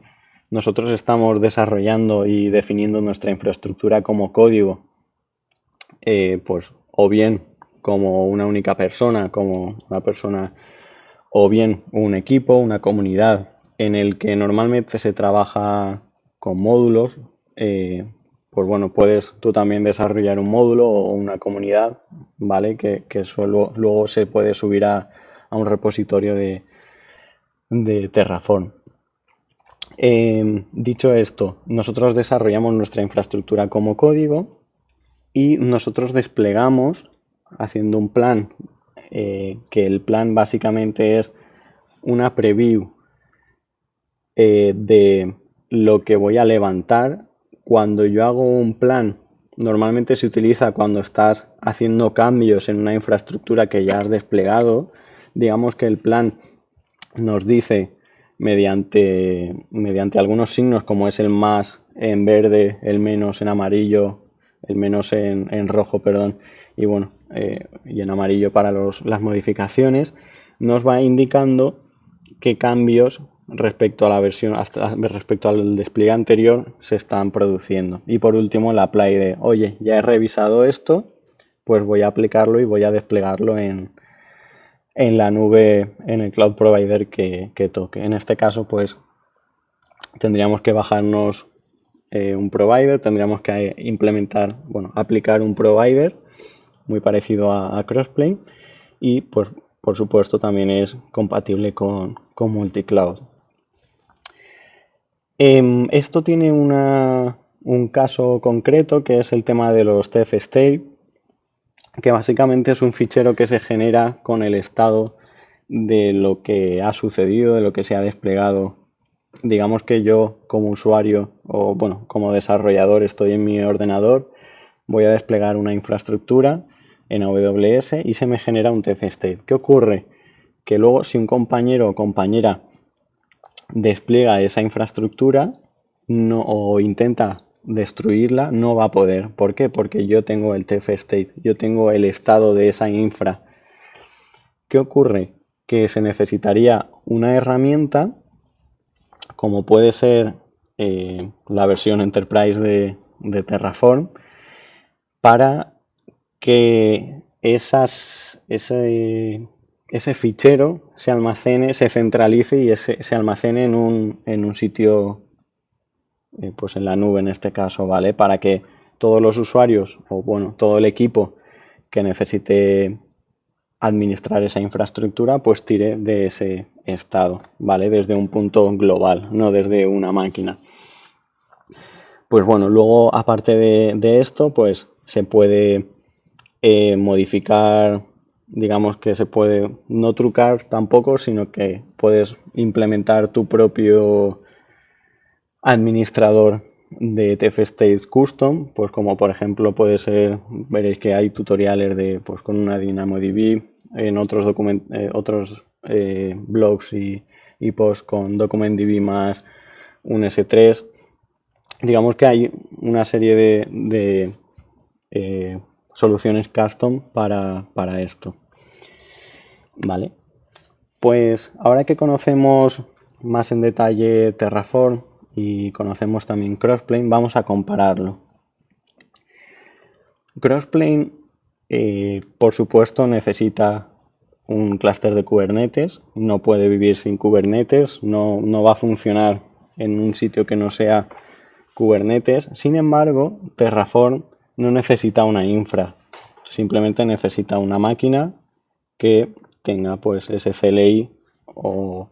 nosotros estamos desarrollando y definiendo nuestra infraestructura como código, pues o bien como una única persona, o bien un equipo, una comunidad en el que normalmente se trabaja con módulos. Pues bueno, puedes tú también desarrollar un módulo o una comunidad, ¿vale? Que eso luego se puede subir a un repositorio de Terraform. Dicho esto, nosotros desarrollamos nuestra infraestructura como código y nosotros desplegamos haciendo un plan, que el plan básicamente es una preview de lo que voy a levantar. Cuando yo hago un plan, normalmente se utiliza cuando estás haciendo cambios en una infraestructura que ya has desplegado. Digamos que el plan nos dice mediante algunos signos, como es el más en verde, el menos en amarillo, el menos en rojo, perdón, y bueno, y en amarillo para las modificaciones, nos va indicando qué cambios respecto a la versión, respecto al despliegue anterior se están produciendo. Y por último, la apply de, oye, ya he revisado esto, pues voy a aplicarlo y voy a desplegarlo en la nube, en el cloud provider que toque. En este caso, pues tendríamos que bajarnos un provider, tendríamos que implementar, bueno, aplicar un provider muy parecido a Crossplane y pues por supuesto también es compatible con multicloud. Esto tiene un caso concreto que es el tema de los TF State, que básicamente es un fichero que se genera con el estado de lo que ha sucedido, de lo que se ha desplegado. Digamos que yo como usuario o bueno, como desarrollador estoy en mi ordenador, voy a desplegar una infraestructura en AWS y se me genera un TF State. ¿Qué ocurre? Que luego si un compañero o compañera despliega esa infraestructura o intenta destruirla, no va a poder. ¿Por qué? Porque yo tengo el TF State, yo tengo el estado de esa infra. ¿Qué ocurre? Que se necesitaría una herramienta como puede ser la versión Enterprise de Terraform para que ese fichero se almacene, se centralice y se almacene en un sitio, pues en la nube en este caso, ¿vale? Para que todos los usuarios o bueno, todo el equipo que necesite administrar esa infraestructura, pues tire de ese estado, ¿vale? Desde un punto global, no desde una máquina. Pues bueno, luego aparte de esto, pues se puede modificar, digamos que se puede no trucar tampoco, sino que puedes implementar tu propio administrador de TF States Custom, pues como por ejemplo puede ser, veréis que hay tutoriales de pues con una DynamoDB, en otros blogs y posts con DocumentDB más un S3. Digamos que hay una serie de soluciones custom para esto. Vale. Pues ahora que conocemos más en detalle Terraform y conocemos también Crossplane, vamos a compararlo. Crossplane, por supuesto, necesita un clúster de Kubernetes, no puede vivir sin Kubernetes, no va a funcionar en un sitio que no sea Kubernetes. Sin embargo, Terraform no necesita una infra, simplemente necesita una máquina que tenga pues ese CLI o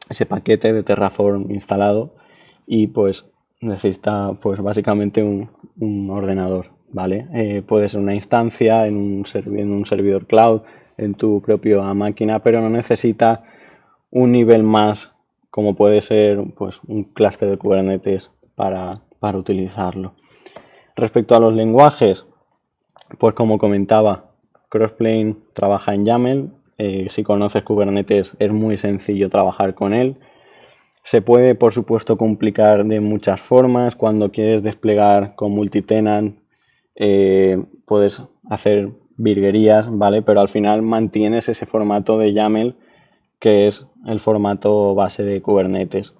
ese paquete de Terraform instalado y pues necesita pues básicamente un ordenador, ¿vale? Puede ser una instancia en un servidor cloud, en tu propia máquina, pero no necesita un nivel más como puede ser pues un clúster de Kubernetes para utilizarlo. Respecto a los lenguajes, Pues como comentaba, Crossplane trabaja en YAML. Si conoces Kubernetes es muy sencillo trabajar con él. Se puede, por supuesto, complicar de muchas formas. Cuando quieres desplegar con multitenant, puedes hacer virguerías, ¿vale? Pero al final mantienes ese formato de YAML que es el formato base de Kubernetes.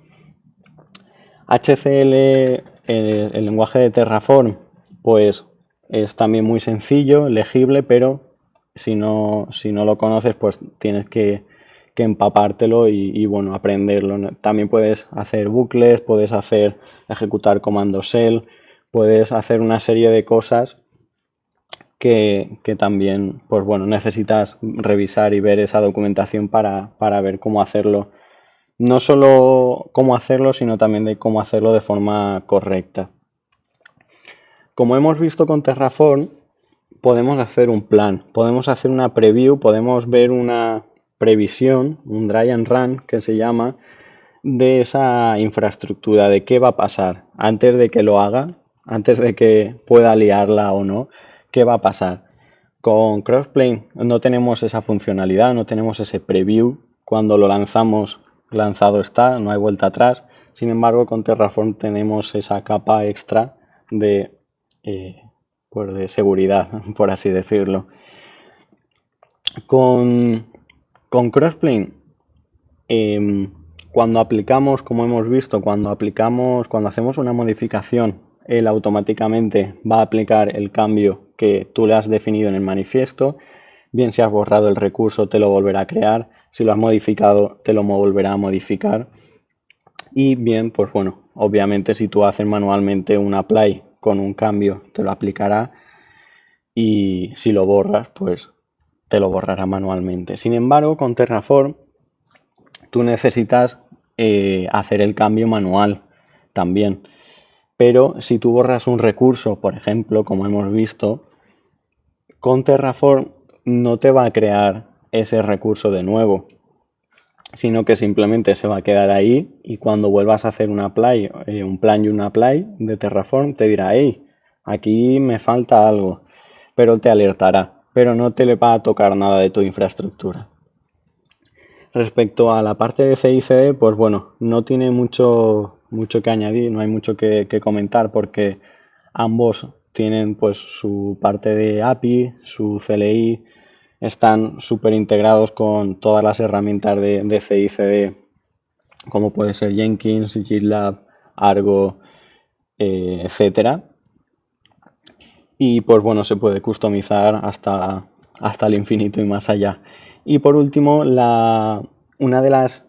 HCL, el lenguaje de Terraform, pues es también muy sencillo, legible, pero si no lo conoces, pues tienes que empapártelo y bueno, aprenderlo. También puedes hacer bucles, puedes ejecutar comandos shell, puedes hacer una serie de cosas que también, pues bueno, necesitas revisar y ver esa documentación para ver cómo hacerlo. No solo cómo hacerlo, sino también de cómo hacerlo de forma correcta. Como hemos visto con Terraform, podemos hacer un plan, podemos hacer una preview, podemos ver una previsión, un dry and run que se llama, de esa infraestructura, de qué va a pasar antes de que lo haga, antes de que pueda liarla o no, qué va a pasar. Con Crossplane no tenemos esa funcionalidad, no tenemos ese preview. Cuando lo lanzamos, lanzado está, no hay vuelta atrás. Sin embargo, con Terraform tenemos esa capa extra de, pues de seguridad, por así decirlo. Con Crossplane, cuando aplicamos, como hemos visto, cuando hacemos una modificación, él automáticamente va a aplicar el cambio que tú le has definido en el manifiesto. Bien, si has borrado el recurso, te lo volverá a crear. Si lo has modificado, te lo volverá a modificar. Y bien, pues bueno, obviamente si tú haces manualmente un apply con un cambio, te lo aplicará. Y si lo borras, pues te lo borrará manualmente. Sin embargo, con Terraform, tú necesitas hacer el cambio manual también. Pero si tú borras un recurso, por ejemplo, como hemos visto, con Terraform no te va a crear ese recurso de nuevo, sino que simplemente se va a quedar ahí y cuando vuelvas a hacer un apply, un plan y un apply de Terraform, te dirá, hey, aquí me falta algo, pero te alertará, pero no te le va a tocar nada de tu infraestructura. Respecto a la parte de CI/CD, pues bueno, no tiene mucho que añadir, no hay mucho que comentar porque ambos tienen pues su parte de API, su CLI, están súper integrados con todas las herramientas de CI/CD, como puede ser Jenkins, GitLab, Argo, etcétera. Y pues bueno, se puede customizar hasta el infinito y más allá. Y por último, una de las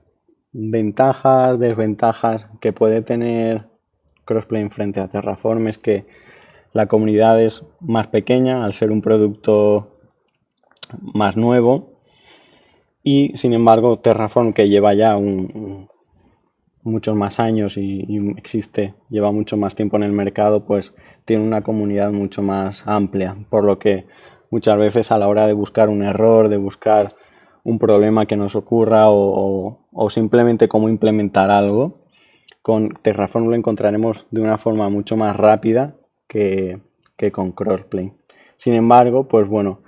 ventajas, desventajas que puede tener Crossplane frente a Terraform es que la comunidad es más pequeña al ser un producto más nuevo y sin embargo Terraform, que lleva ya muchos más años y lleva mucho más tiempo en el mercado, pues tiene una comunidad mucho más amplia, por lo que muchas veces a la hora de buscar un error, de buscar un problema que nos ocurra o simplemente cómo implementar algo, con Terraform lo encontraremos de una forma mucho más rápida que con Crossplane. Sin embargo, pues bueno,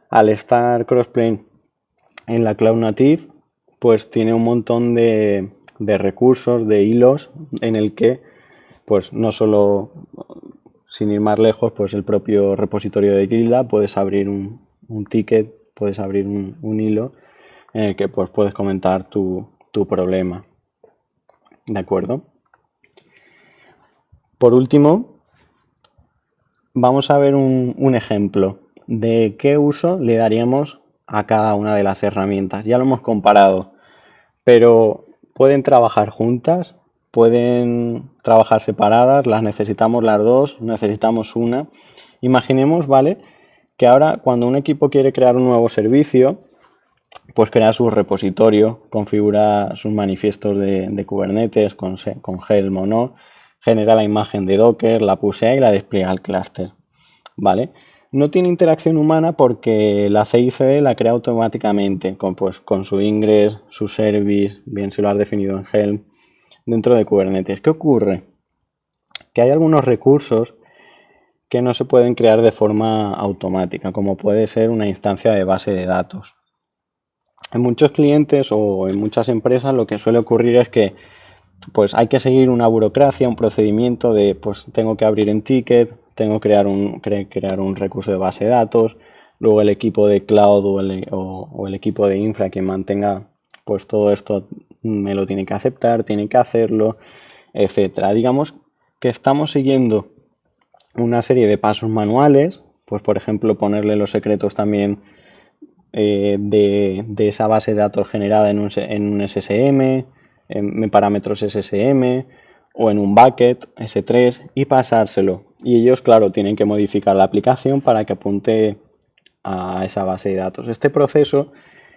al estar Crossplane en la Cloud Native, pues tiene un montón de recursos, de hilos en el que, pues no solo, sin ir más lejos, pues el propio repositorio de GitLab puedes abrir un ticket, puedes abrir un hilo en el que pues puedes comentar tu problema. ¿De acuerdo? Por último, vamos a ver un ejemplo de qué uso le daríamos a cada una de las herramientas. Ya lo hemos comparado, pero pueden trabajar juntas, pueden trabajar separadas, las necesitamos las dos, necesitamos una. Imaginemos, ¿vale?, que ahora cuando un equipo quiere crear un nuevo servicio, pues crea su repositorio, configura sus manifiestos de Kubernetes con Helm o no, genera la imagen de Docker, la pusea y la despliega al clúster, ¿vale? No tiene interacción humana porque la CI/CD la crea automáticamente con su ingress, su service, bien si lo has definido en Helm, dentro de Kubernetes. ¿Qué ocurre? Que hay algunos recursos que no se pueden crear de forma automática, como puede ser una instancia de base de datos. En muchos clientes o en muchas empresas lo que suele ocurrir es que pues hay que seguir una burocracia, un procedimiento de pues tengo que abrir en ticket, tengo que crear un recurso de base de datos, luego el equipo de cloud o el equipo de infra que mantenga pues todo esto me lo tiene que aceptar, tiene que hacerlo, etcétera. Digamos que estamos siguiendo una serie de pasos manuales, pues por ejemplo ponerle los secretos también de esa base de datos generada en un SSM, en parámetros SSM o en un bucket S3 y pasárselo. Y ellos, claro, tienen que modificar la aplicación para que apunte a esa base de datos. Este proceso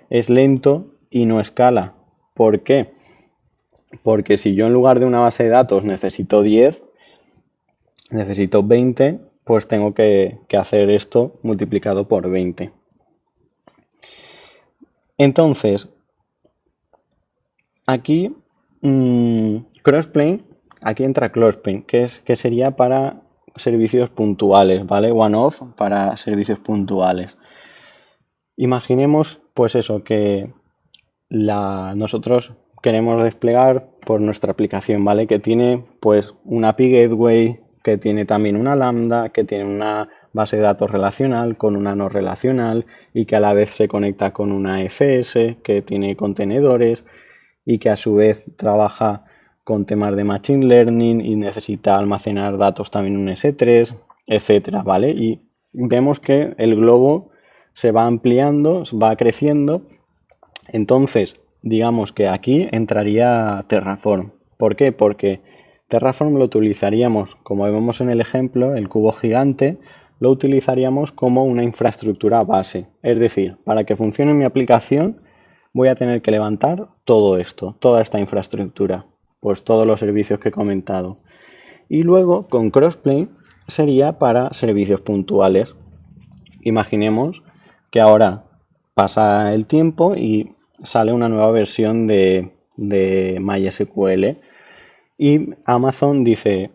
es lento y no escala. ¿Por qué? Porque si yo en lugar de una base de datos necesito 10, necesito 20, pues tengo que hacer esto multiplicado por 20. Entonces, aquí Crossplane, aquí entra Crossplane, que sería para servicios puntuales, ¿vale? One-off para servicios puntuales. Imaginemos, pues eso, que nosotros queremos desplegar por nuestra aplicación, ¿vale? Que tiene pues una API Gateway, que tiene también una Lambda, que tiene una base de datos relacional con una no relacional y que a la vez se conecta con una FS, que tiene contenedores y que a su vez trabaja con temas de Machine Learning y necesita almacenar datos también en un S3, etcétera, ¿vale? Y vemos que el globo se va ampliando, va creciendo. Entonces, digamos que aquí entraría Terraform. ¿Por qué? Porque Terraform lo utilizaríamos, como vemos en el ejemplo, el cubo gigante, lo utilizaríamos como una infraestructura base. Es decir, para que funcione mi aplicación, voy a tener que levantar todo esto, toda esta infraestructura, pues todos los servicios que he comentado. Y luego con Crossplane sería para servicios puntuales. Imaginemos que ahora pasa el tiempo y sale una nueva versión de MySQL y Amazon dice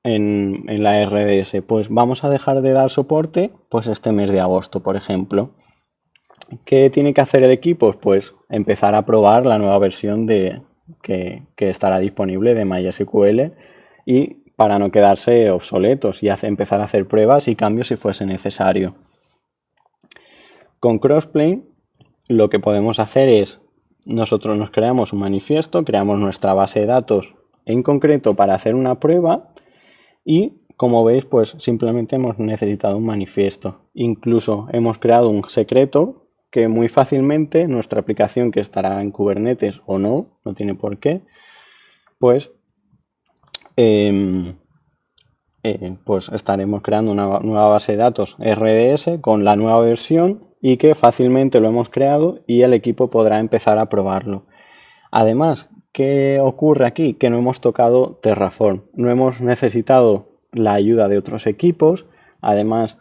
en la RDS, pues vamos a dejar de dar soporte pues este mes de agosto, por ejemplo. ¿Qué tiene que hacer el equipo? Pues empezar a probar la nueva versión que estará disponible de MySQL y para no quedarse obsoletos y empezar a hacer pruebas y cambios si fuese necesario. Con Crossplane lo que podemos hacer es, nosotros nos creamos un manifiesto, creamos nuestra base de datos en concreto para hacer una prueba y como veis pues simplemente hemos necesitado un manifiesto. Incluso hemos creado un secreto que muy fácilmente nuestra aplicación, que estará en Kubernetes o no, no tiene por qué, pues pues estaremos creando una nueva base de datos RDS con la nueva versión y que fácilmente lo hemos creado y el equipo podrá empezar a probarlo. Además, ¿qué ocurre aquí? Que no hemos tocado Terraform, no hemos necesitado la ayuda de otros equipos, además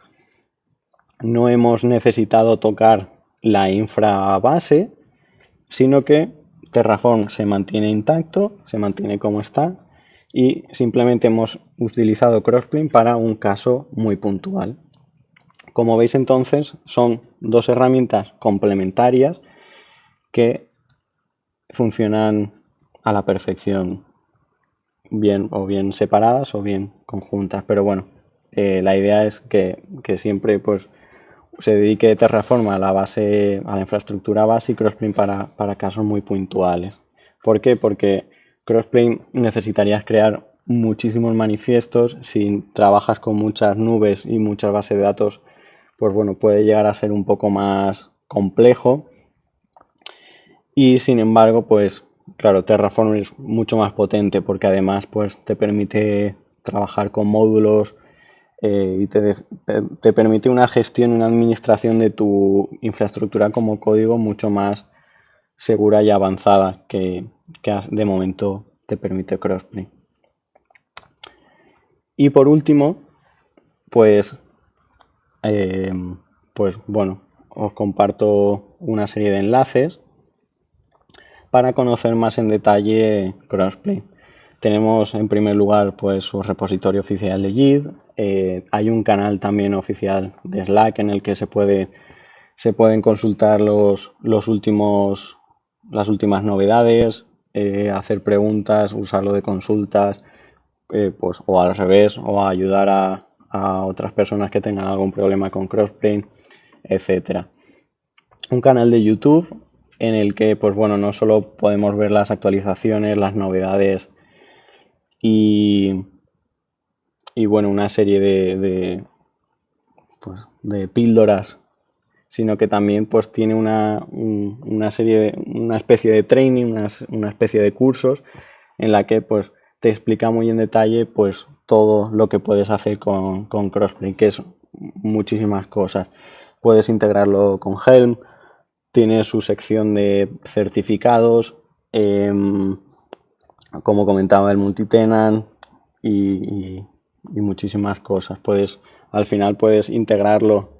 no hemos necesitado tocar la infra base, sino que Terraform se mantiene intacto, se mantiene como está y simplemente hemos utilizado Crossplane para un caso muy puntual. Como veis entonces son dos herramientas complementarias que funcionan a la perfección, bien separadas o bien conjuntas, pero bueno, la idea es que siempre pues se dedique Terraform a la infraestructura base y Crossplane para casos muy puntuales. ¿Por qué? Porque Crossplane necesitarías crear muchísimos manifiestos. Si trabajas con muchas nubes y muchas bases de datos, pues bueno, puede llegar a ser un poco más complejo. Y sin embargo, pues claro, Terraform es mucho más potente porque además pues te permite trabajar con módulos y te permite una gestión, una administración de tu infraestructura como código mucho más segura y avanzada que de momento te permite Crossplane. Y por último, pues, pues bueno, os comparto una serie de enlaces para conocer más en detalle Crossplane. Tenemos en primer lugar pues su repositorio oficial de Git. Hay un canal también oficial de Slack en el que se pueden consultar las últimas novedades, hacer preguntas, usarlo de consultas, pues, o al revés, o ayudar a otras personas que tengan algún problema con Crossplane, etcétera. Un canal de YouTube en el que, pues bueno, no solo podemos ver las actualizaciones, las novedades y bueno, una serie de píldoras, sino que también pues tiene una especie de training, una especie de cursos en la que pues te explica muy en detalle pues todo lo que puedes hacer con Crossplane, que es muchísimas cosas. Puedes integrarlo con Helm, tiene su sección de certificados, como comentaba, el multitenant y muchísimas cosas. Al final puedes integrarlo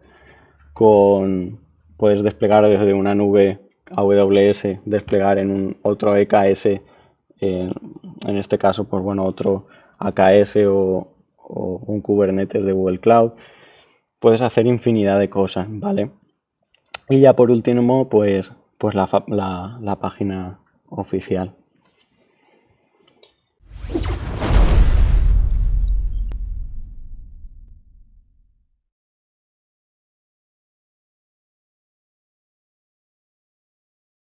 puedes desplegar desde una nube AWS, desplegar en un otro EKS, en este caso, pues bueno, otro AKS o un Kubernetes de Google Cloud. Puedes hacer infinidad de cosas, ¿vale? Y ya por último, pues la página oficial.